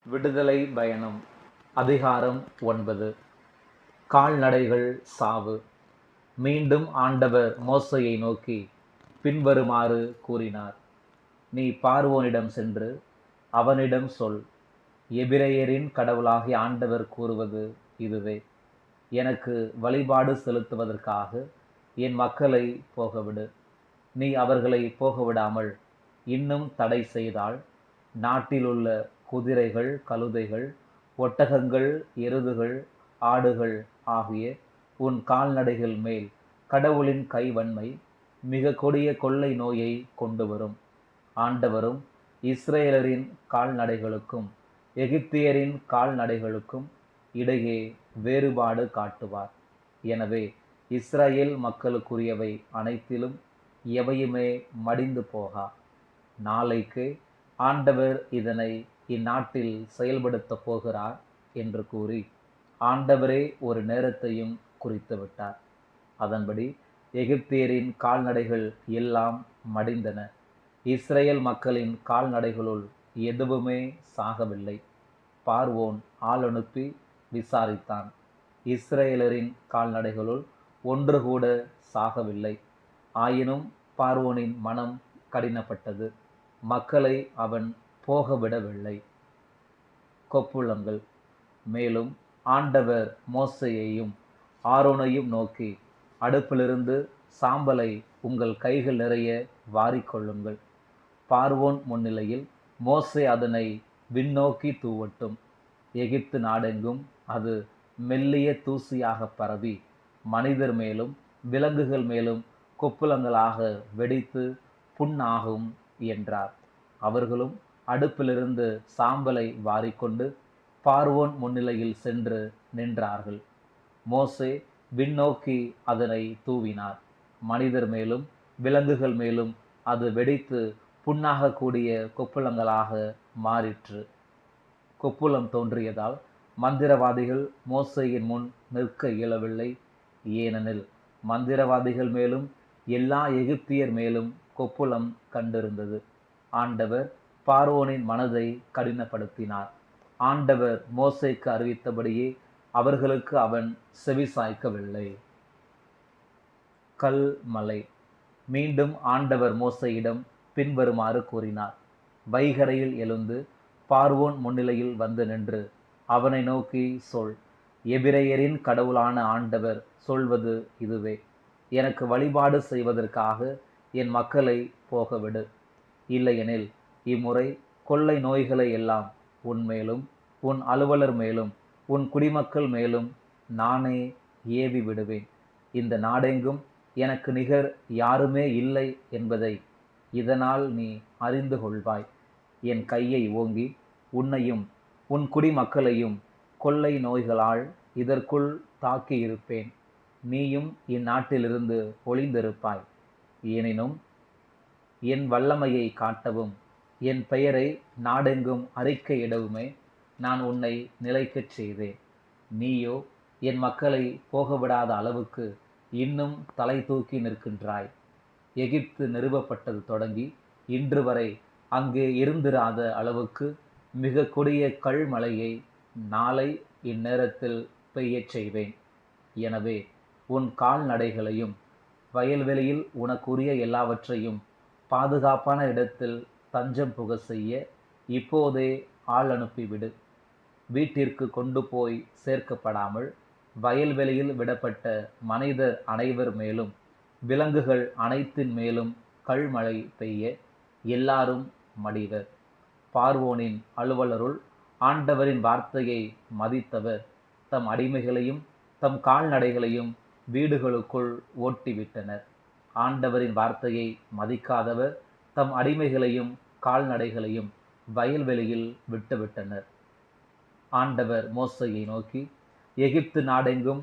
விடுதலை பயணம் அதிகாரம் 9. கால்நடைகள் சாவு. மீண்டும் ஆண்டவர் மோசேயை நோக்கி பின்வருமாறு கூறினார். நீ பார்வோனிடம் சென்று அவனிடம் சொல், எபிரெயரின் கடவுளாகிய ஆண்டவர் கூறுவது இதுவே: எனக்கு வழிபாடு செலுத்துவதற்காக என் மக்களை போகவிடு. நீ அவர்களை போகவிடாமல் இன்னும் தடை செய்தால், நாட்டிலுள்ள குதிரைகள், கழுதைகள், ஒட்டகங்கள், எருதுகள், ஆடுகள் ஆகிய உன் கால்நடைகள் மேல் கடவுளின் கைவன்மை மிக கொடிய கொள்ளை நோயை கொண்டு வரும். ஆண்டவரும் இஸ்ரேலரின் கால்நடைகளுக்கும் எகிப்தியரின் கால்நடைகளுக்கும் இடையே வேறுபாடு காட்டுவார். எனவே இஸ்ரேல் மக்களுக்குரியவை அனைத்திலும் எவையுமே மடிந்து போகா. நாளைக்கு ஆண்டவர் இதனை இந்நாட்டில் செயல்படுத்தப் போகிறார் என்று கூறி ஆண்டவரே ஒரு நேரத்தையும் குறித்துவிட்டார். அதன்படி எகிப்தியரின் கால்நடைகள் எல்லாம் மடிந்தன. இஸ்ரேல் மக்களின் கால்நடைகளுள் எதுவுமே சாகவில்லை. பார்வோன் ஆள் அனுப்பி விசாரித்தான். இஸ்ரேலரின் கால்நடைகளுள் ஒன்று கூட சாகவில்லை. ஆயினும் பார்வோனின் மனம் கடினப்பட்டது. மக்களை அவன் போகவிடவில்லை. கொப்புளங்கள். மேலும் ஆண்டவர் மோசேயையும் ஆரோனையும் நோக்கி, அடுப்பிலிருந்து சாம்பலை உங்கள் கைகள் நிறைய வாரிக்கொள்ளுங்கள். பார்வோன் முன்னிலையில் மோசே அதனை விண்ணோக்கி தூவட்டும். எகிப்து நாடெங்கும் அது மெல்லிய தூசியாக பரவி மனிதர் மேலும் விலங்குகள் மேலும் கொப்புளங்களாக வெடித்து புண்ணாகும் என்றார். அவர்களும் அடுப்பிலிருந்து சாம்பலை வாரிக்கொண்டு பார்வோன் முன்னிலையில் சென்று நின்றார்கள். மோசே விண்ணோக்கி அதனை தூவினார். மனிதர் மேலும் விலங்குகள் மேலும் அது வெடித்து புண்ணாகக்கூடிய கொப்புளங்களாக மாறிற்று. கொப்புளம் தோன்றியதால் மந்திரவாதிகள் மோசேயின் முன் நிற்க இயலவில்லை. ஏனெனில் மந்திரவாதிகள் மேலும் எல்லா எகிப்தியர் மேலும் கொப்புளம் கண்டிருந்தது. ஆண்டவர் பார்வோனின் மனதை கடினப்படுத்தினார். ஆண்டவர் மோசேக்கு அறிவித்தபடியே அவர்களுக்கு அவன் செவிசாய்க்கவில்லை. கல்மலை. மீண்டும் ஆண்டவர் மோசேயிடம் பின்வருமாறு கூறினார். வைகரையில் எழுந்து பார்வோன் முன்னிலையில் வந்து நின்று அவனை நோக்கி சொல், எபிரெயரின் கடவுளான ஆண்டவர் சொல்வது இதுவே: எனக்கு வழிபாடு செய்வதற்காக என் மக்களை போகவிடு. இல்லையெனில் இம்முறை கொள்ளை நோய்களை எல்லாம் உன் மேலும் உன் அலுவலர் மேலும் உன் குடிமக்கள் மேலும் நானே ஏவி விடுவேன். இந்த நாடெங்கும் எனக்கு நிகர் யாருமே இல்லை என்பதை இதனால் நீ அறிந்து கொள்வாய். என் கையை ஓங்கி உன்னையும் உன் குடிமக்களையும் கொள்ளை நோய்களால் இதற்குள் தாக்கியிருப்பேன். நீயும் இந்நாட்டிலிருந்து ஒளிந்திருப்பாய். எனினும் என் வல்லமையை காட்டவும் என் பெயரை நாடெங்கும் அறிக்கையிடவுமே நான் உன்னை நிலைக்கச் செய்தேன். நீயோ என் மக்களை போகவிடாத அளவுக்கு இன்னும் தலை தூக்கி நிற்கின்றாய். எகிப்து நிறுவப்பட்டது தொடங்கி இன்று வரை அங்கே இருந்திராத அளவுக்கு மிக கொடிய கல்மழையை நாளை இந்நேரத்தில் பெய்யச் செய்வேன். எனவே உன் கால்நடைகளையும் வயல்வெளியில் உனக்குரிய எல்லாவற்றையும் பாதுகாப்பான இடத்தில் தஞ்சம் புக செய்ய இப்போதே ஆள் அனுப்பிவிடு. வீட்டிற்கு கொண்டு போய் சேர்க்கப்படாமல் வயல்வெளியில் விடப்பட்ட மனிதர் அனைவர் மேலும் விலங்குகள் அனைத்தின் மேலும் கல்மழை பெய்ய எல்லாரும் மடிவர். பார்வோனின் அலுவலருள் ஆண்டவரின் வார்த்தையை மதித்தவர் தம் அடிமைகளையும் தம் கால்நடைகளையும் வீடுகளுக்குள் ஓட்டிவிட்டனர். ஆண்டவரின் வார்த்தையை மதிக்காதவர் தம் அடிமைகளையும் கால்நடைகளையும் வயல்வெளியில் விட்டுவிட்டனர். ஆண்டவர் மோசேயை நோக்கி, எகிப்து நாடெங்கும்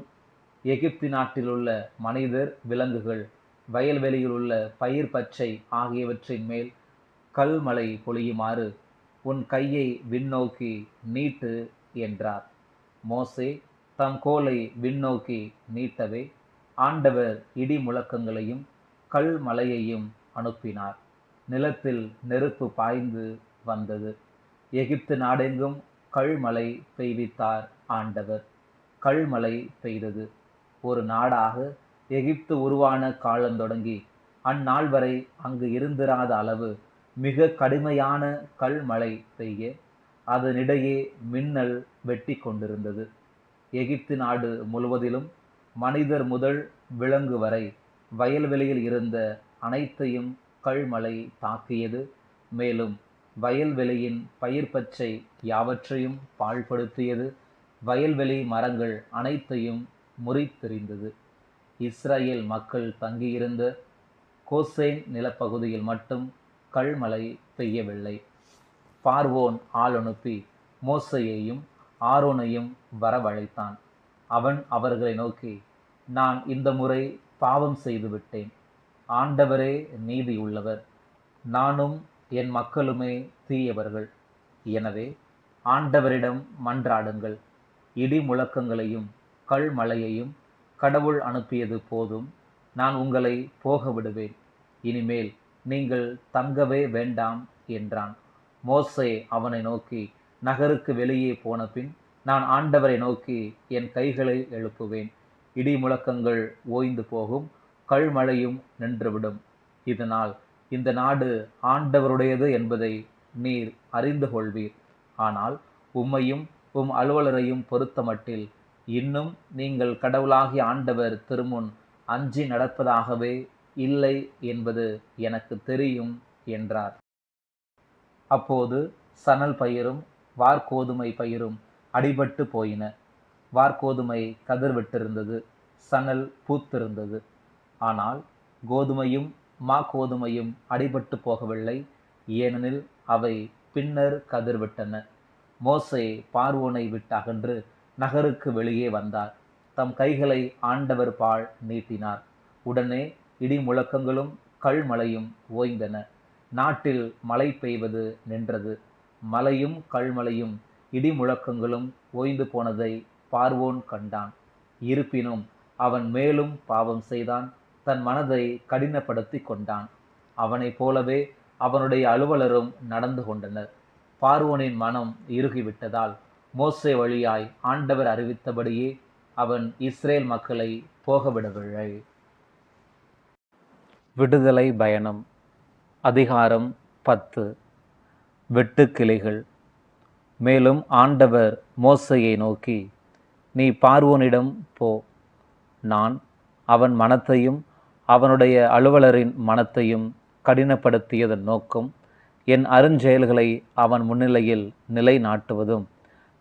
எகிப்து நாட்டிலுள்ள மனிதர், விலங்குகள், வயல்வெளியில் உள்ள பயிர் பச்சை ஆகியவற்றின் மேல் கல்மழை பொழியுமாறு உன் கையை விண்ணோக்கி நீட்டு என்றார். மோசே தம் கோலை விண்ணோக்கி நீட்டவே ஆண்டவர் இடி முழக்கங்களையும் கல்மழையையும் அனுப்பினார். நிலத்தில் நெருப்பு பாய்ந்து வந்தது. எகிப்து நாடெங்கும் கல்மழை பெய்வித்தார் ஆண்டவர். கல்மழை பெய்தது. ஒரு நாடாக எகிப்து உருவான காலந்தொடங்கி அந்நாள் வரை அங்கு இருந்திராத அளவு மிக கடுமையான கல்மழை பெய்ய அதனிடையே மின்னல் வெட்டி கொண்டிருந்தது. எகிப்து நாடு முழுவதிலும் மனிதர் முதல் விலங்கு வரை வயல்வெளியில் இருந்த அனைத்தையும் கல்மழை தாக்கியது. மேலும் வயல்வெளியின் பயிர் பச்சை யாவற்றையும் பாழ்படுத்தியது. வயல்வெளி மரங்கள் அனைத்தையும் முறித்தெறிந்தது. இஸ்ரேல் மக்கள் தங்கியிருந்த கோசேன் நிலப்பகுதியில் மட்டும் கல்மழை பெய்யவில்லை. பார்வோன் ஆள் அனுப்பி மோசேயையும் ஆரோனையும் வரவழைத்தான். அவன் அவர்களை நோக்கி, நான் இந்த முறை பாவம் செய்து விட்டேன். ஆண்டவரே நீதியுள்ளவர், நானும் என் மக்களுமே தீயவர்கள். எனவே ஆண்டவரிடம் மன்றாடுங்கள். இடி முழக்கங்களையும் கல்மழையையும் கடவுள் அனுப்பியது போதும். நான் உங்களை போக விடுவேன். இனிமேல் நீங்கள் தங்கவே வேண்டாம் என்றான். மோசே அவனை நோக்கி, நகருக்கு வெளியே போன பின் நான் ஆண்டவரை நோக்கி என் கைகளை எழுப்புவேன். இடி முழக்கங்கள் ஓய்ந்து போகும், கல்மழையும் நின்றுவிடும். இதனால் இந்த நாடு ஆண்டவருடையது என்பதை நீர் அறிந்து கொள்வீர். ஆனால் உம்மையும் உம் அலுவலரையும் பொறுத்தமட்டில் இன்னும் நீங்கள் கடவுளாகிய ஆண்டவர் திருமுன் அஞ்சி நடப்பதாகவே இல்லை என்பது எனக்கு தெரியும் என்றார். அப்போது சணல் பயிரும் வார்கோதுமை பயிரும் அடிபட்டு போயின. வார்கோதுமை கதிர்விட்டிருந்தது, சணல் பூத்திருந்தது. ஆனால் கோதுமையும் கோதுமையும் அடிபட்டு போகவில்லை, ஏனெனில் அவை பின்னர் கதிர்விட்டன. மோசே பார்வோனை விட்டு அகன்று நகருக்கு வெளியே வந்தார். தம் கைகளை ஆண்டவர் பால் நீட்டினார். உடனே இடி முழக்கங்களும் கல்மழையும் ஓய்ந்தன. நாட்டில் மழை பெய்வது நின்றது. மழையும் கல்மழையும் இடி முழக்கங்களும் ஓய்ந்து போனதை பார்வோன் கண்டான். இருப்பினும் அவன் மேலும் பாவம் செய்தான், தன் மனதை கடினப்படுத்தி கொண்டான். அவனைப் போலவே அவனுடைய அலுவலரும் நடந்து கொண்டனர். பார்வோனின் மனம் இறுகிவிட்டதால் மோசே வழியாய் ஆண்டவர் அறிவித்தபடியே அவன் இஸ்ரேல் மக்களை போகவிடவில்லை. விடுதலை பயணம். அதிகாரம் 10. வெட்டுக்கிளிகள். மேலும் ஆண்டவர் மோசேயை நோக்கி, நீ பார்வோனிடம் போ. நான் அவன் மனத்தையும் அவனுடைய அலுவலரின் மனத்தையும் கடினப்படுத்தியதன் நோக்கம் என் அருஞ்செயல்களை அவன் முன்னிலையில் நிலைநாட்டுவதும்,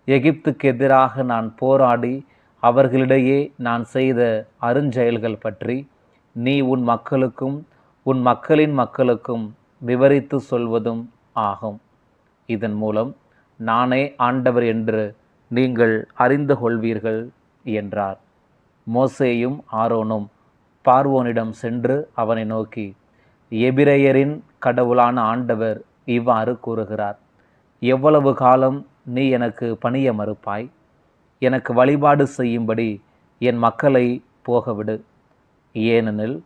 எகிப்துக்கு எதிராக நான் போராடி அவர்களிடையே நான் செய்த அருஞ்செயல்கள் பற்றி நீ உன் மக்களுக்கும் உன் மக்களின் மக்களுக்கும் விவரித்து சொல்வதும் ஆகும். இதன் மூலம் நானே ஆண்டவர் என்று நீங்கள் அறிந்து கொள்வீர்கள் என்றார். மோசேயும் ஆரோனும் பார்வோனிடம் சென்று அவனை நோக்கி, எபிரேயரின் கடவுளான ஆண்டவர் இவ்வாறு கூறுகிறார், எவ்வளவு காலம் நீ எனக்கு பணிய மறுப்பாய்? எனக்கு வழிபாடு செய்யும்படி என் மக்களை போகவிடு. ஏனெனில்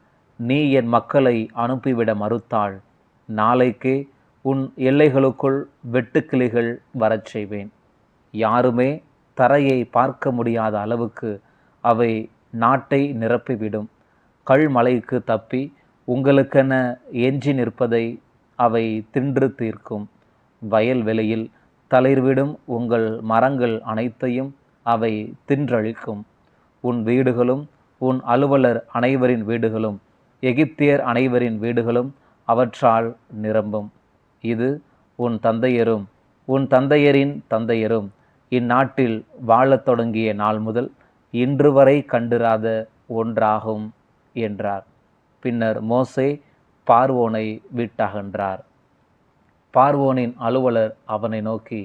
நீ என் மக்களை அனுப்பிவிட மறுத்தால் நாளைக்கே உன் எல்லைகளுக்குள் வெட்டுக்கிளிகள் வரச் செய்வேன். யாருமே தரையை பார்க்க முடியாத அளவுக்கு அவை நாட்டை நிரப்பிவிடும். கல்மழைக்கு தப்பி உங்களுக்கென எஞ்சி நிற்பதை அவை தின்று தீர்க்கும். வயல்வெளியில் தளிர்விடும் உங்கள் மரங்கள் அனைத்தையும் அவை தின்றழிக்கும். உன் வீடுகளும் உன் அலுவலர் அனைவரின் வீடுகளும் எகிப்தியர் அனைவரின் வீடுகளும் அவற்றால் நிரம்பும். இது உன் தந்தையரும் உன் தந்தையரின் தந்தையரும் இந்நாட்டில் வாழத் தொடங்கிய நாள் முதல் இன்று வரை கண்டிராத ஒன்றாகும் என்றார். பின்னர் மோசே பார்வோனை விட்டகன்றார். பார்வோனின் அலுவலர் அவனை நோக்கி,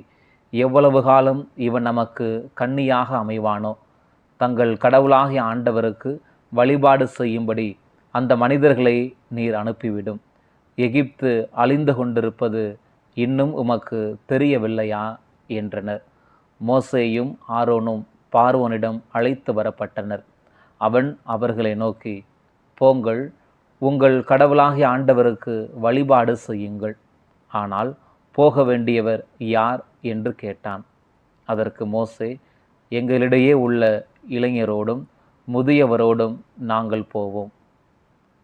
எவ்வளவு காலம் இவன் நமக்கு கண்ணியாக அமைவானோ? தங்கள் கடவுளாகிய ஆண்டவருக்கு வழிபாடு செய்யும்படி அந்த மனிதர்களை நீர் அனுப்பிவிடும். எகிப்து அழிந்து கொண்டிருப்பது இன்னும் உமக்கு தெரியவில்லையா என்றனர். மோசேயும் ஆரோனும் பார்வோனிடம் அழைத்து வரப்பட்டனர். அவன் அவர்களை நோக்கி, போங்கள், உங்கள் கடவுளாகிய ஆண்டவருக்கு வழிபாடு செய்யுங்கள். ஆனால் போக வேண்டியவர் யார் என்று கேட்டான். அதற்கு மோசே, எங்களிடையே உள்ள இளைஞரோடும் முதியவரோடும் நாங்கள் போவோம்.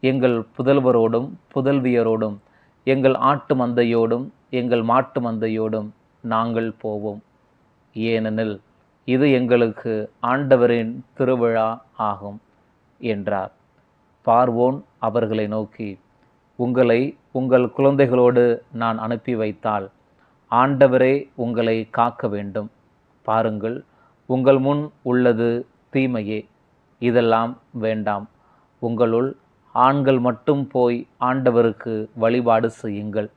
எங்கள் புதல்வரோடும் புதல்வியரோடும் எங்கள் ஆட்டு மந்தையோடும் எங்கள் மாட்டு மந்தையோடும் நாங்கள் போவோம். ஏனெனில் இது எங்களுக்கு ஆண்டவரின் திருவிழா ஆகும் என்றார். பார்வோன் அவர்களை நோக்கி, உங்களை உங்கள் குழந்தைகளோடு நான் அனுப்பி வைத்தால் ஆண்டவரே உங்களை காக்க வேண்டும். பாருங்கள், உங்கள் முன் உள்ளது தீமையே, இதெல்லாம் வேண்டாம். உங்களுள் ஆண்கள் மட்டும் போய் ஆண்டவருக்கு வழிபாடு செய்யுங்கள்.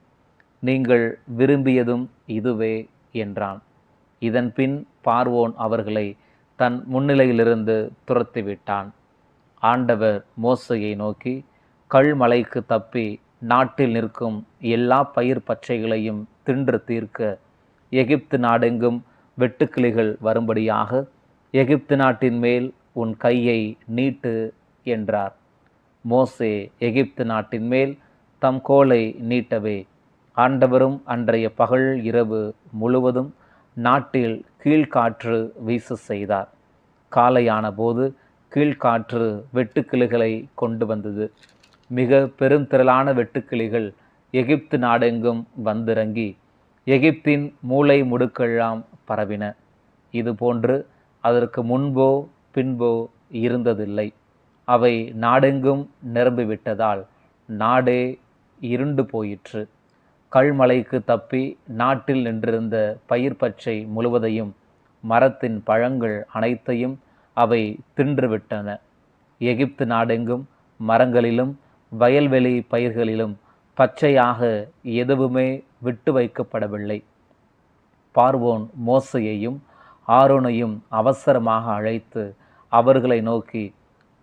நீங்கள் விரும்பியதும் இதுவே என்றான். இதன்பின் பார்வோன் அவர்களை தன் முன்னிலையிலிருந்து துரத்திவிட்டான். ஆண்டவர் மோசையை நோக்கி, கல்மலைக்கு தப்பி நாட்டில் நிற்கும் எல்லா பயிர் பச்சைகளையும் தின்று தீர்க்க எகிப்து நாடெங்கும் வெட்டுக்கிளிகள் வரும்படியாக எகிப்து நாட்டின் மேல் உன் கையை நீட்டு என்றார். மோசே எகிப்து நாட்டின் மேல் தம் கோலை நீட்டவே ஆண்டவரும் அன்றைய பகல் இரவு முழுவதும் நாட்டில் கீழ்காற்று வீச செய்தார். காலையான போது கீழ்காற்று வெட்டுக்கிளிகளை கொண்டு வந்தது. மிக பெருந்திரளான வெட்டுக்கிளிகள் எகிப்து நாடெங்கும் வந்திறங்கி எகிப்தின் மூலை முடுக்கெல்லாம் பரவின. இதுபோன்று அதற்கு முன்போ பின்போ இருந்ததில்லை. அவை நாடெங்கும் நிரம்பிவிட்டதால் நாடே இருண்டு போயிற்று. கல்மலைக்கு தப்பி நாட்டில் நின்றிருந்த பயிர் பச்சை முழுவதையும் மரத்தின் பழங்கள் அனைத்தையும் அவை தின்றுவிட்டன. எகிப்து நாடெங்கும் மரங்களிலும் வயல்வெளி பயிர்களிலும் பச்சையாக எதுவுமே விட்டு வைக்கப்படவில்லை. பார்வோன் மோசையையும் ஆரோனையும் அவசரமாக அழைத்து அவர்களை நோக்கி,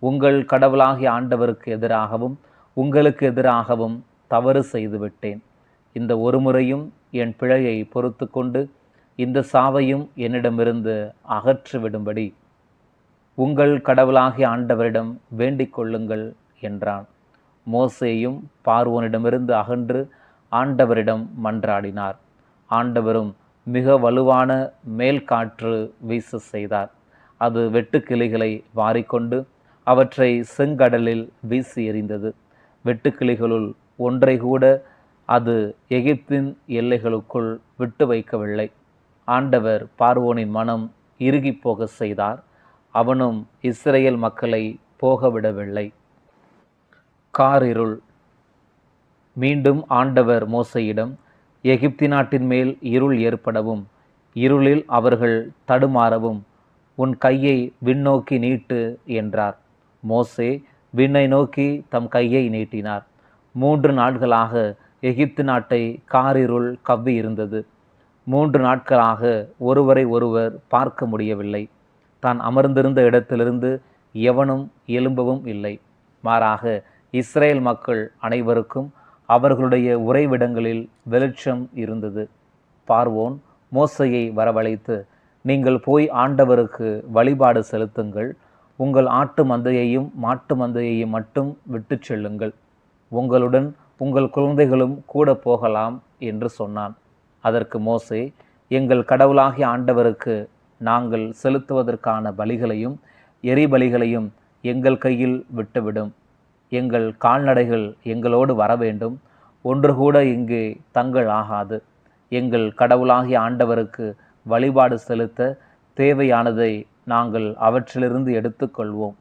உங்கள் கடவுளாகிய ஆண்டவருக்கு எதிராகவும் உங்களுக்கு எதிராகவும் தவறு செய்துவிட்டேன். இந்த ஒரு முறையும் என் பிழையை பொறுத்து கொண்டு இந்த சாவையும் என்னிடமிருந்து அகற்றிவிடும்படி உங்கள் கடவுளாகிய ஆண்டவரிடம் வேண்டிக் கொள்ளுங்கள் என்றான். மோசேயும் பார்வோனிடமிருந்து அகன்று ஆண்டவரிடம் மன்றாடினார். ஆண்டவரும் மிக வலுவான மேல் காற்று வீச செய்தார். அது வெட்டுக்கிளிகளை வாரிக்கொண்டு அவற்றை செங்கடலில் வீசி எறிந்தது. வெட்டுக்கிளிகளுள் ஒன்றை கூட அது எகிப்தின் எல்லைகளுக்குள் விட்டு வைக்கவில்லை. ஆண்டவர் பார்வோனின் மனம் இறுகி போக செய்தார். அவனும் இஸ்ரேல் மக்களை போகவிடவில்லை. காரிருள். மீண்டும் ஆண்டவர் மோசையிடம், எகிப்தி நாட்டின் மேல் இருள் ஏற்படவும் இருளில் அவர்கள் தடுமாறவும் உன் கையை விண்ணோக்கி நீட்டு என்றார். மோசே விண்ணை நோக்கி தம் கையை நீட்டினார். 3 நாட்களாக எகிப்து நாட்டை காரிருள் கவ்வி இருந்தது. 3 நாட்களாக ஒருவரை ஒருவர் பார்க்க முடியவில்லை. தான் அமர்ந்திருந்த இடத்திலிருந்து எவனும் எழும்பவும் இல்லை. மாறாக இஸ்ரேல் மக்கள் அனைவருக்கும் அவர்களுடைய உறைவிடங்களில் வெளிச்சம் இருந்தது. பார்வோன் மோசையை வரவழைத்து, நீங்கள் போய் ஆண்டவருக்கு வழிபாடு செலுத்துங்கள். உங்கள் ஆட்டு மந்தையையும் மாட்டு மந்தையையும் மட்டும் விட்டு செல்லுங்கள். உங்களுடன் உங்கள் குழந்தைகளும் கூட போகலாம் என்று சொன்னான். அதற்கு மோசே, எங்கள் கடவுளாகிய ஆண்டவருக்கு நாங்கள் செலுத்துவதற்கான பலிகளையும் எரிபலிகளையும் எங்கள் கையில் விட்டுவிடும். எங்கள் கால்நடைகள் எங்களோடு வர வேண்டும். ஒன்று கூட இங்கே தங்கள் ஆகாது. எங்கள் கடவுளாகிய ஆண்டவருக்கு வழிபாடு செலுத்த தேவையானதை நாங்கள் அவற்றிலிருந்து எடுத்துக்கொள்வோம்.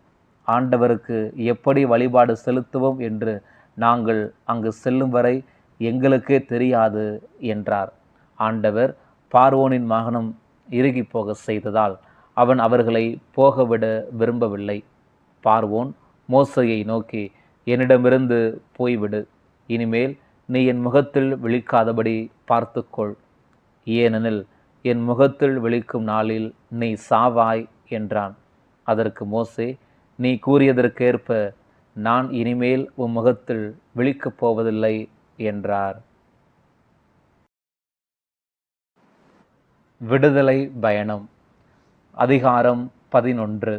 ஆண்டவருக்கு எப்படி வழிபாடு செலுத்துவோம் என்று நாங்கள் அங்கு செல்லும் வரை எங்களுக்கே தெரியாது என்றார். ஆண்டவர் பார்வோனின் மகனும் இறுகி போக செய்ததால் அவன் அவர்களை போகவிட விரும்பவில்லை. பார்வோன் மோசையை நோக்கி, என்னிடமிருந்து போய்விடு. இனிமேல் நீ என் முகத்தில் விழிக்காதபடி பார்த்துக்கொள். ஏனெனில் என் முகத்தில் விழிக்கும் நாளில் நீ சாவாய் என்றான். அதற்கு மோசே, நீ கூறியதற்கேற்ப நான் இனிமேல் உன் முகத்தில் விழிக்கப் போவதில்லை என்றார். விடுதலை பயணம். அதிகாரம் 11.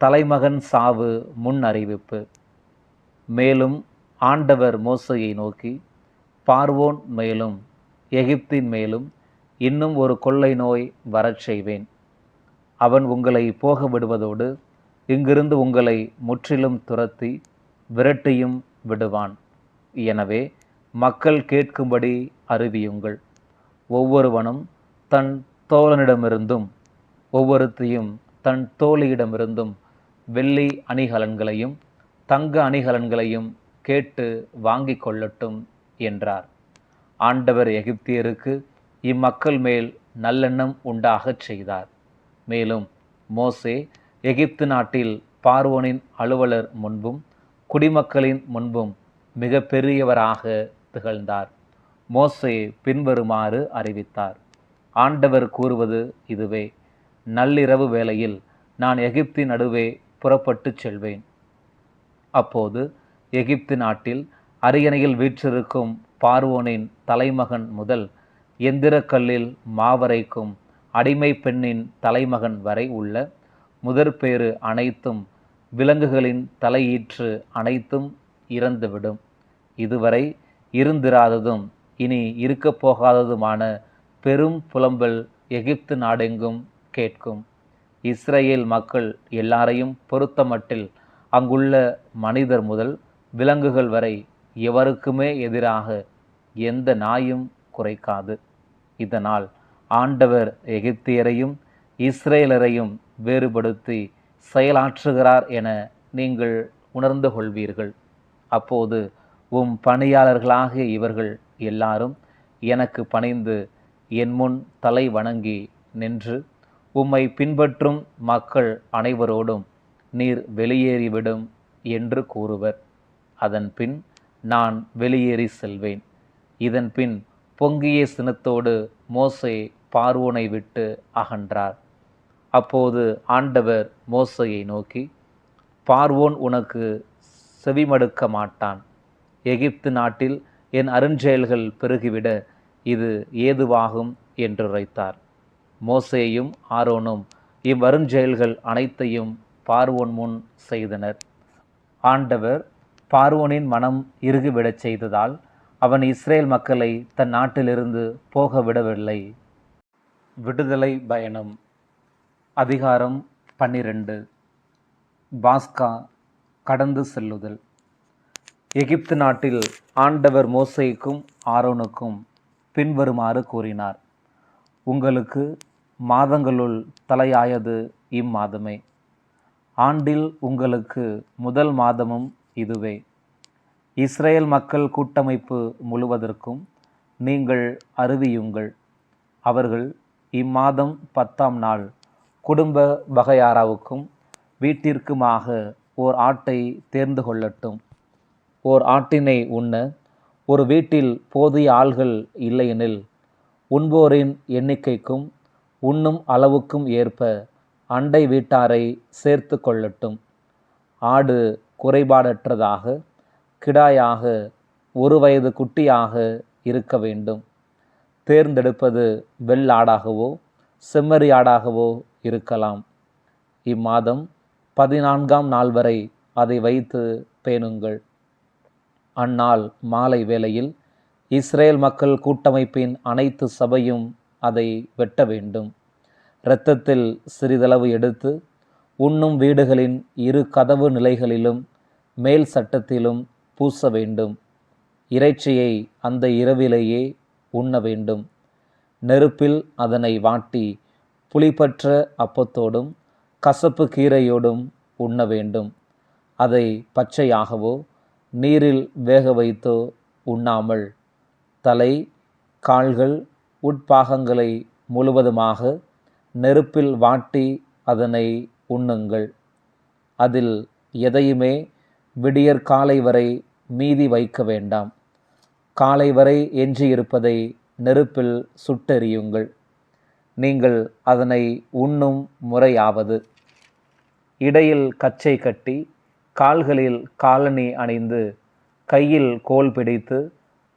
தலைமகன் சாவு முன் அறிவிப்பு. மேலும் ஆண்டவர் மோசையை நோக்கி, பார்வோன் மேலும் எகிப்தின் மேலும் இன்னும் ஒரு கொள்ளை நோய் வரச் செய்வேன். அவன் உங்களை போக விடுவதோடு இங்கிருந்து உங்களை முற்றிலும் துரத்தி விரட்டியும் விடுவான். எனவே மக்கள் கேட்கும்படி அறிவியுங்கள். ஒவ்வொருவனும் தன் தோழனிடமிருந்தும் ஒவ்வொருத்தியும் தன் தோழியிடமிருந்தும் வெள்ளி அணிகலன்களையும் தங்க அணிகலன்களையும் கேட்டு வாங்கிக் கொள்ளட்டும் என்றார். ஆண்டவர் எகிப்தியருக்கு இம்மக்கள் மேல் நல்லெண்ணம் உண்டாகச் செய்தார். மேலும் மோசே எகிப்து நாட்டில் பார்வோனின் அலுவலர் முன்பும் குடிமக்களின் முன்பும் மிக பெரியவராக திகழ்ந்தார். மோசே பின்வருமாறு அறிவித்தார். ஆண்டவர் கூறுவது இதுவே: நள்ளிரவு வேளையில் நான் எகிப்தின் நடுவே புறப்பட்டு செல்வேன். அப்போது எகிப்து நாட்டில் அரியணையில் வீற்றிருக்கும் பார்வோனின் தலைமகன் முதல் எந்திரக்கல்லில் மாவரைக்கும் அடிமை பெண்ணின் தலைமகன் வரை உள்ள முதற்பேறு அனைத்தும் விலங்குகளின் தலையீற்று அனைத்தும் இறந்துவிடும். இதுவரை இருந்திராததும் இனி இருக்கப் போகாததுமான பெரும் புலம்பல் எகிப்து நாடெங்கும் கேட்கும். இஸ்ரேல் மக்கள் எல்லாரையும் பொறுத்தமட்டில் அங்குள்ள மனிதர் முதல் விலங்குகள் வரை எவருக்குமே எதிராக எந்த நாயும் குறைக்காது. இதனால் ஆண்டவர் எகிப்தியரையும் இஸ்ரேலரையும் வேறுபடுத்தி செயலாற்றுகிறார் என நீங்கள் உணர்ந்து கொள்வீர்கள். அப்போது பணியாளர்களாகிய இவர்கள் எல்லாரும் எனக்கு பணிந்து என் முன் தலை வணங்கி நின்று, உம்மை பின்பற்றும் மக்கள் அனைவரோடும் நீர் வெளியேறிவிடும் என்று கூறுவர். அதன் பின் நான் வெளியேறி செல்வேன். இதன் பின் பொங்கிய சினத்தோடு மோசே பார்வோனை விட்டு அகன்றார். அப்போது ஆண்டவர் மோசேயை நோக்கி, பார்வோன் உனக்கு செவிமடுக்க மாட்டான். எகிப்து நாட்டில் என் அருஞ்செயல்கள் பெருகிவிட இது ஏதுவாகும் என்று உரைத்தார். மோசேயும் ஆரோனும் இவ்வருஞ்செயல்கள் அனைத்தையும் பார்வோன் முன் செய்தனர். ஆண்டவர் பார்வோனின் மனம் இறுகிவிடச் செய்ததால் அவன் இஸ்ரேல் மக்களை தன் நாட்டிலிருந்து போக விடவில்லை. விடுதலை பயணம். அதிகாரம் 12. பாஸ்கா கடந்து செல்லுதல். எகிப்து நாட்டில் ஆண்டவர் மோசேக்கும் ஆரோனுக்கும் பின்வருமாறு கூறினார்: உங்களுக்கு மாதங்களுள் தலையாயது இம்மாதமே. ஆண்டில் உங்களுக்கு முதல் மாதமும் இதுவே. இஸ்ரேல் மக்கள் கூட்டமைப்பு முழுவதற்கும் நீங்கள் அறிவியுங்கள். அவர்கள் இம்மாதம் 10ஆம் நாள் குடும்ப வகையாராவுக்கும் வீட்டிற்குமாக ஓர் ஆட்டை தேர்ந்து கொள்ளட்டும். ஓர் ஆட்டினை உண்ண ஒரு வீட்டில் போதிய ஆள்கள் இல்லையெனில் உண்போரின் எண்ணிக்கைக்கும் உண்ணும் அளவுக்கும் ஏற்ப அண்டை வீட்டாரை சேர்த்து கொள்ளட்டும். ஆடு குறைபாடற்றதாக கிடாயாக 1 வயது குட்டியாக இருக்க வேண்டும். தேர்ந்தெடுப்பது வெள்ளாடாகவோ செம்மறியாடாகவோ இருக்கலாம். இம்மாதம் 14ஆம் நாள் வரை அதை வைத்து பேணுங்கள். அந்நாள் மாலை வேளையில் இஸ்ரேல் மக்கள் கூட்டமைப்பின் அனைத்து சபையும் அதை வெட்ட வேண்டும். இரத்தத்தில் சிறிதளவு எடுத்து உண்ணும் வீடுகளின் 2 கதவு நிலைகளிலும் மேல் சட்டத்திலும் பூச வேண்டும். இறைச்சியை அந்த இரவிலேயே உண்ண வேண்டும். நெருப்பில் அதனை வாட்டி புளிப்பற்ற அப்பத்தோடும் கசப்பு கீரையோடும் உண்ண வேண்டும். அதை பச்சையாகவோ நீரில் வேக வைத்தோ உண்ணாமல் தலை, கால்கள், உட்பாகங்களை முழுவதுமாக நெருப்பில் வாட்டி அதனை உண்ணுங்கள். அதில் எதையுமே விடியற் காலை வரை மீதி வைக்க வேண்டாம். காலை வரை எஞ்சியிருப்பதை நெருப்பில் சுட்டெரியுங்கள். நீங்கள் அதனை உண்ணும் முறையாவது: இடையில் கச்சை கட்டி கால்களில் காலணி அணிந்து கையில் கோல் பிடித்து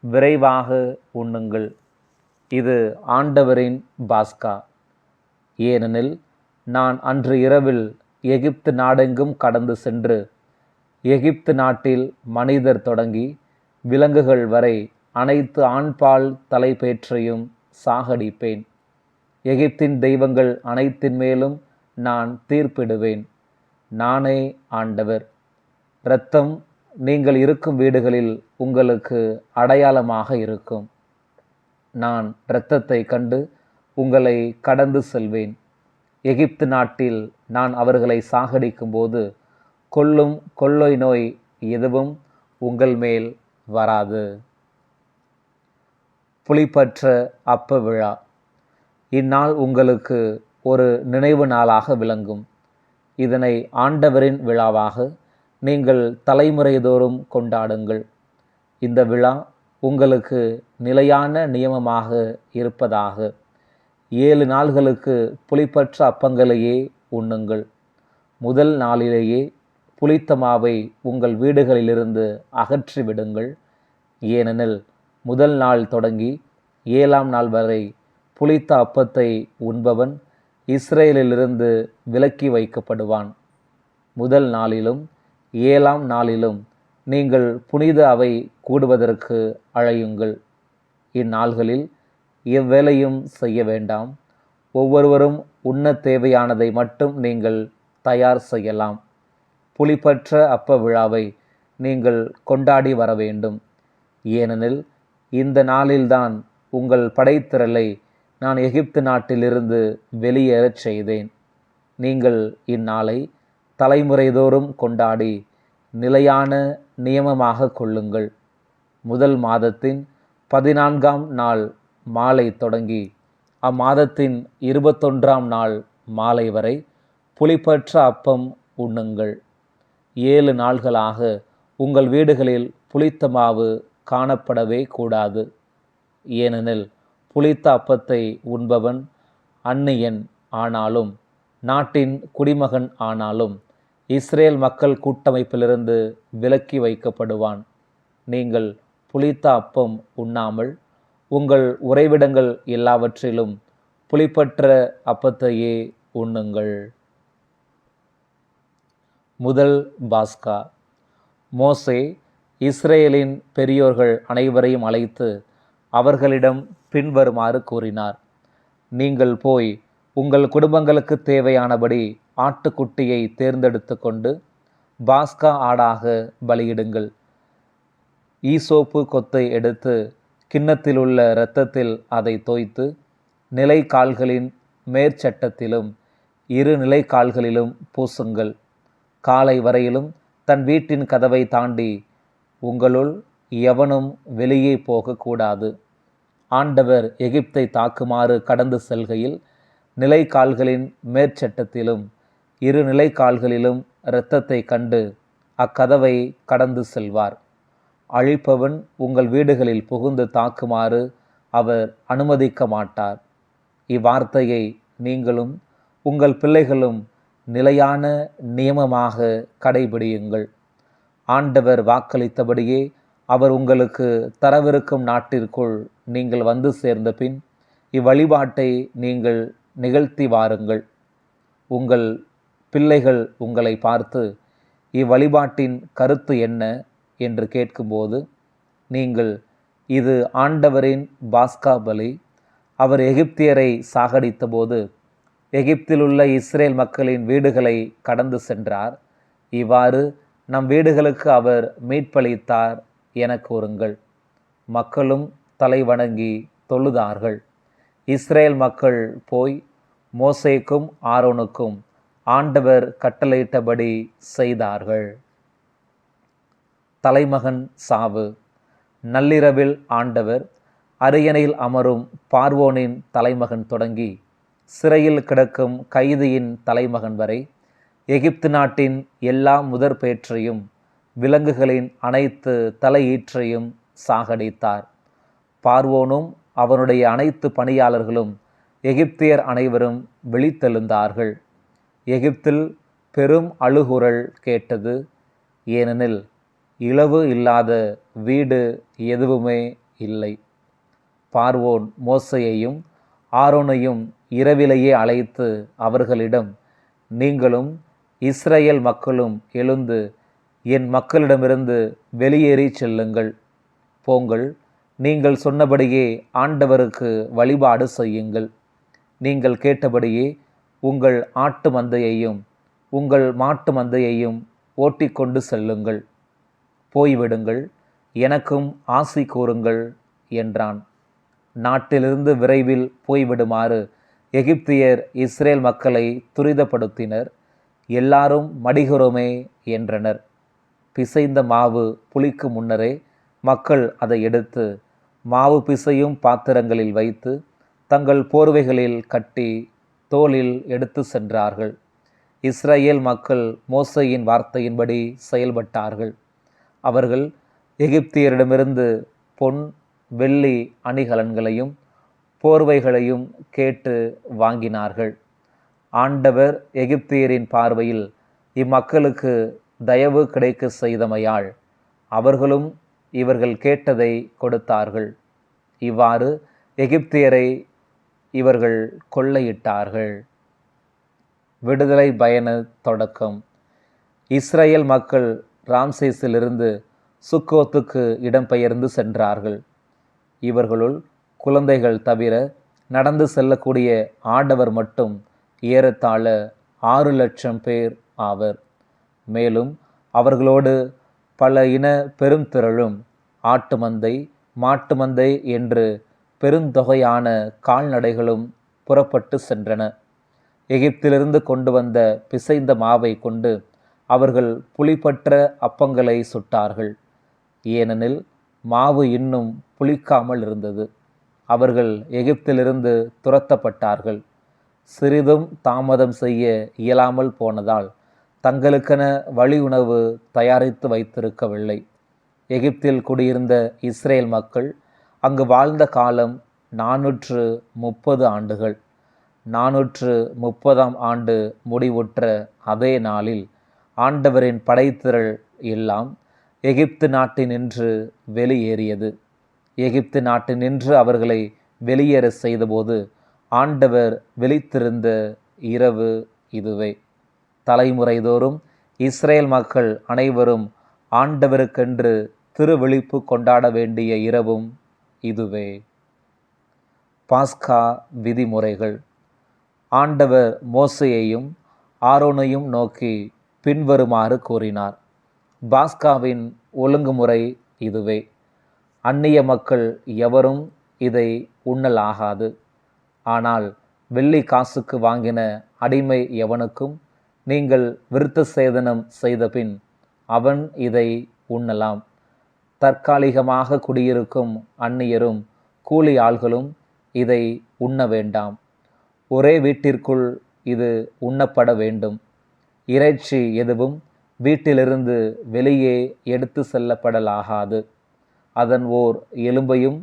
விரைவாக உண்ணுங்கள். இது ஆண்டவரின் பாஸ்கா. ஏனெனில் நான் அன்று இரவில் எகிப்து நாடெங்கும் கடந்து சென்று எகிப்து நாட்டில் மனிதர் தொடங்கி விலங்குகள் வரை அனைத்து ஆண்பால் தலைப்பேற்றையும் சாகடிப்பேன். எகிப்தின் தெய்வங்கள் அனைத்தின் மேலும் நான் தீர்ப்பிடுவேன். நானே ஆண்டவர். இரத்தம் நீங்கள் இருக்கும் வீடுகளில் உங்களுக்கு அடையாளமாக இருக்கும். நான் இரத்தத்தை கண்டு உங்களை கடந்து செல்வேன். எகிப்து நாட்டில் நான் அவர்களை சாகடிக்கும் போது கொல்லும் கொள்ளை நோய் எதுவும் உங்கள் மேல் வராது. புளிப்பற்ற அப்ப விழா. இந்நாள் உங்களுக்கு ஒரு நினைவு நாளாக விளங்கும். இதனை ஆண்டவரின் விழாவாக நீங்கள் தலைமுறைதோறும் கொண்டாடுங்கள். இந்த விழா உங்களுக்கு நிலையான நியமமாக இருப்பதாக. 7 நாள்களுக்கு புளிப்பற்ற அப்பங்களையே உண்ணுங்கள். முதல் நாளிலேயே புளித்த மாவை உங்கள் வீடுகளிலிருந்து அகற்றிவிடுங்கள். ஏனெனில் முதல் நாள் தொடங்கி 7ஆம் நாள் வரை புளித்த அப்பத்தை உண்பவன் இஸ்ரேலிலிருந்து விலக்கி வைக்கப்படுவான். முதல் நாளிலும் 7ஆம் நாளிலும் நீங்கள் புனித அவை கூடுவதற்கு அழையுங்கள். இந்நாள்களில் எவ்வேளையும் செய்ய வேண்டாம். ஒவ்வொருவரும் உண்ண தேவையானதை மட்டும் நீங்கள் தயார் செய்யலாம். புளிப்பற்ற அப்ப விழாவை நீங்கள் கொண்டாடி வர வேண்டும். ஏனெனில் இந்த நாளில்தான் உங்கள் படைத்திரளை நான் எகிப்து நாட்டிலிருந்து வெளியேறச் செய்தேன். நீங்கள் இந்நாளை தலைமுறைதோறும் கொண்டாடி நிலையான நியமமாக கொள்ளுங்கள். முதல் மாதத்தின் 14ஆம் நாள் மாலை தொடங்கி அம்மாதத்தின் 21ஆம் நாள் மாலை வரை புளிப்பற்ற அப்பம் உண்ணுங்கள். 7 நாள்களாக உங்கள் வீடுகளில் புளித்த மாவு காணப்படவே கூடாது. ஏனெனில் புளித்த அப்பத்தை உண்பவன் அந்நியன் ஆனாலும் நாட்டின் குடிமகன் ஆனாலும் இஸ்ரேல் மக்கள் கூட்டமைப்பிலிருந்து விலக்கி வைக்கப்படுவான். நீங்கள் புளித்த அப்பம் உண்ணாமல் உங்கள் உறைவிடங்கள் எல்லாவற்றிலும் புளிப்பற்ற அப்பத்தையே உண்ணுங்கள். முதல் பாஸ்கா. மோசே இஸ்ரேலின் பெரியோர்கள் அனைவரையும் அழைத்து அவர்களிடம் பின்வருமாறு கூறினார். நீங்கள் போய் உங்கள் குடும்பங்களுக்கு தேவையானபடி ஆட்டுக்குட்டியை தேர்ந்தெடுத்து கொண்டு பாஸ்கா ஆடாக பலியிடுங்கள். ஈசோப்பு கொத்தை எடுத்து கிண்ணத்தில் உள்ள இரத்தத்தில் அதை தோய்த்து நிலைக்கால்களின் மேற்சட்டத்திலும் 2 நிலைக்கால்களிலும் பூசுங்கள். காலை வரையிலும் தன் வீட்டின் கதவை தாண்டி உங்களுள் எவனும் வெளியே போகக்கூடாது. ஆண்டவர் எகிப்தை தாக்குமாறு கடந்து செல்கையில் நிலைக்கால்களின் மேற்சட்டத்திலும் 2 நிலைக்கால்களிலும் இரத்தத்தை கண்டு அக்கதவை கடந்து செல்வார். அழிப்பவன் உங்கள் வீடுகளில் புகுந்து தாக்குமாறு அவர் அனுமதிக்க மாட்டார். இவ்வார்த்தையை நீங்களும் உங்கள் பிள்ளைகளும் நிலையான நியமமாக கடைபிடியுங்கள். ஆண்டவர் வாக்களித்தபடியே அவர் உங்களுக்கு தரவிருக்கும் நாட்டிற்குள் நீங்கள் வந்து சேர்ந்த பின் இவ்வழிபாட்டை நீங்கள் நிகழ்த்தி வாருங்கள். உங்கள் பிள்ளைகள் உங்களை பார்த்து இவ்வழிபாட்டின் கருத்து என்ன என்று கேட்கும்போது நீங்கள், இது ஆண்டவரின் பாஸ்கா பலி. அவர் எகிப்தியரை சாகடித்த போது எகிப்தில் உள்ள இஸ்ரேல் மக்களின் வீடுகளை கடந்து சென்றார். இவ்வாறு நம் வீடுகளுக்கு அவர் மீட்பளித்தார் என கூறுங்கள். மக்களும் தலை வணங்கி தொழுதார்கள். இஸ்ரேல் மக்கள் போய் மோசேக்கும் ஆரோனுக்கும் ஆண்டவர் கட்டளையிட்டபடி செய்தார்கள். தலைமகன் சாவு. நள்ளிரவில் ஆண்டவர் அரியணையில் அமரும் பார்வோனின் தலைமகன் தொடங்கி சிறையில் கிடக்கும் கைதியின் தலைமகன் வரை எகிப்து நாட்டின் எல்லா முதற்பேற்றையும் விலங்குகளின் அனைத்து தலையீற்றையும் சாகடித்தார். பார்வோனும் அவனுடைய அனைத்து பணியாளர்களும் எகிப்தியர் அனைவரும் விழித்தெழுந்தார்கள். எகிப்தில் பெரும் அழுகுரல் கேட்டது. ஏனெனில் இழவு இல்லாத வீடு எதுவுமே இல்லை. பார்வோன் மோசேயையும் ஆரோனையும் இரவிலேயே அழைத்து அவர்களிடம், நீங்களும் இஸ்ரேல் மக்களும் எழுந்து என் மக்களிடமிருந்து வெளியேறி செல்லுங்கள். போங்கள், நீங்கள் சொன்னபடியே ஆண்டவருக்கு வழிபாடு செய்யுங்கள். நீங்கள் கேட்டபடியே உங்கள் ஆட்டு மந்தையையும் உங்கள் மாட்டு மந்தையையும் ஓட்டிக்கொண்டு செல்லுங்கள். போய்விடுங்கள், எனக்கும் ஆசி கூறுங்கள் என்றான். நாட்டிலிருந்து விரைவில் போய்விடுமாறு எகிப்தியர் இஸ்ரேல் மக்களை துரிதப்படுத்தினர். எல்லாரும் மடிகிறோமே என்றனர். பிசைந்த மாவு புளிக்கு முன்னரே மக்கள் அதை எடுத்து மாவு பிசையும் பாத்திரங்களில் வைத்து தங்கள் போர்வைகளில் கட்டி தோளில் எடுத்து சென்றார்கள். இஸ்ரேல் மக்கள் மோசேயின் வார்த்தையின்படி செயல்பட்டார்கள். அவர்கள் எகிப்தியரிடமிருந்து பொன் வெள்ளி அணிகலன்களையும் போர்வைகளையும் கேட்டு வாங்கினார்கள். ஆண்டவர் எகிப்தியரின் பார்வையில் இம்மக்களுக்கு தயவு கிடைக்க செய்தமையால் அவர்களும் இவர்கள் கேட்டதை கொடுத்தார்கள். இவ்வாறு எகிப்தியரை இவர்கள் கொள்ளையிட்டார்கள். விடுதலை பயண தொடக்கம். இஸ்ரேல் மக்கள் ராம்சேஸிலிருந்து சுக்கோத்துக்கு இடம்பெயர்ந்து சென்றார்கள். இவர்களுள் குழந்தைகள் தவிர நடந்து செல்லக்கூடிய ஆடவர் மட்டும் ஏறத்தாழ 6,00,000 பேர் ஆவர். மேலும் அவர்களோடு பல இன பெருந்திரளும் ஆட்டு மந்தை மாட்டு மந்தை என்று பெருந்தொகையான கால்நடைகளும் புறப்பட்டு சென்றன. எகிப்திலிருந்து கொண்டு வந்த பிசைந்த மாவை கொண்டு அவர்கள் புளிப்பற்ற அப்பங்களை சுட்டார்கள். ஏனெனில் மாவு இன்னும் புளிக்காமல் இருந்தது. அவர்கள் எகிப்திலிருந்து துரத்தப்பட்டார்கள். சிறிதும் தாமதம் செய்ய இயலாமல் போனதால் தங்களுக்கென வழி உணவு தயாரித்து வைத்திருக்கவில்லை. எகிப்தில் குடியிருந்த இஸ்ரேல் மக்கள் அங்கு வாழ்ந்த காலம் 430 ஆண்டுகள். 430ஆம் ஆண்டு முடிவுற்ற அதே நாளில் ஆண்டவரின் படைத்திரள் எல்லாம் எகிப்து நாட்டினின்று வெளியேறியது. எகிப்து நாட்டினின்று அவர்களை வெளியேற செய்தபோது ஆண்டவர் விழித்திருந்த இரவு இதுவே. தலைமுறைதோறும் இஸ்ரேல் மக்கள் அனைவரும் ஆண்டவருக்கென்று திருவிழிப்பு கொண்டாட வேண்டிய இரவும் இதுவே. பாஸ்கா விதிமுறைகள். ஆண்டவர் மோசேயையும் ஆரோனையும் நோக்கி பின்வருமாறு கூறினார். பாஸ்காவின் ஒழுங்குமுறை இதுவே. அந்நிய மக்கள் எவரும் இதை உண்ணலாகாது. ஆனால் வெள்ளி காசுக்கு வாங்கின அடிமை எவனுக்கும் நீங்கள் விருத்த சேதனம் செய்தபின் அவன் இதை உண்ணலாம். தற்காலிகமாக குடியிருக்கும் அந்நியரும் கூலி ஆள்களும் இதை உண்ண வேண்டாம். ஒரே வீட்டிற்குள் இது உண்ணப்பட வேண்டும். இறைச்சி எதுவும் வீட்டிலிருந்து வெளியே எடுத்து செல்லப்படலாகாது. அதன் ஓர் எலும்பையும்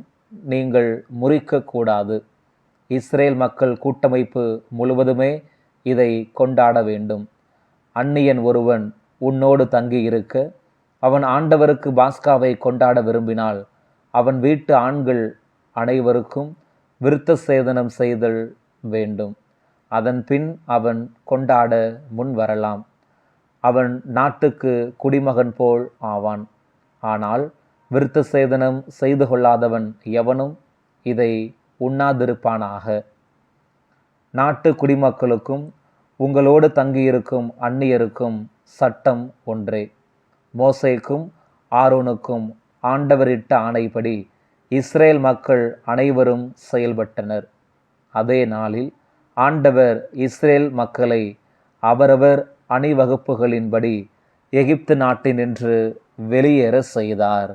நீங்கள் முறிக்கக்கூடாது. இஸ்ரேல் மக்கள் கூட்டமைப்பு முழுவதுமே இதை கொண்டாட வேண்டும். அந்நியன் ஒருவன் உன்னோடு தங்கி இருக்க அவன் ஆண்டவருக்கு பாஸ்காவை கொண்டாட விரும்பினால் அவன் வீட்டு ஆண்கள் அனைவருக்கும் விருத்த சேதனம் செய்தல் வேண்டும். அதன் பின் அவன் கொண்டாட முன் வரலாம். அவன் நாட்டுக்கு குடிமகன் போல் ஆவான். ஆனால் விருத்த சேதனம் செய்து கொள்ளாதவன் எவனும் இதை உண்ணாதிருப்பானாக. நாட்டு குடிமக்களுக்கும் உங்களோடு தங்கியிருக்கும் அந்நியருக்கும் சட்டம் ஒன்றே. மோசேக்கும் ஆரோனுக்கும் ஆண்டவரிட்ட ஆணைப்படி இஸ்ரேல் மக்கள் அனைவரும் செயல்பட்டனர். அதே நாளில் ஆண்டவர் இஸ்ரேல் மக்களை அவரவர் அணிவகுப்புகளின்படி எகிப்து நாட்டினின்று வெளியேற செய்தார்.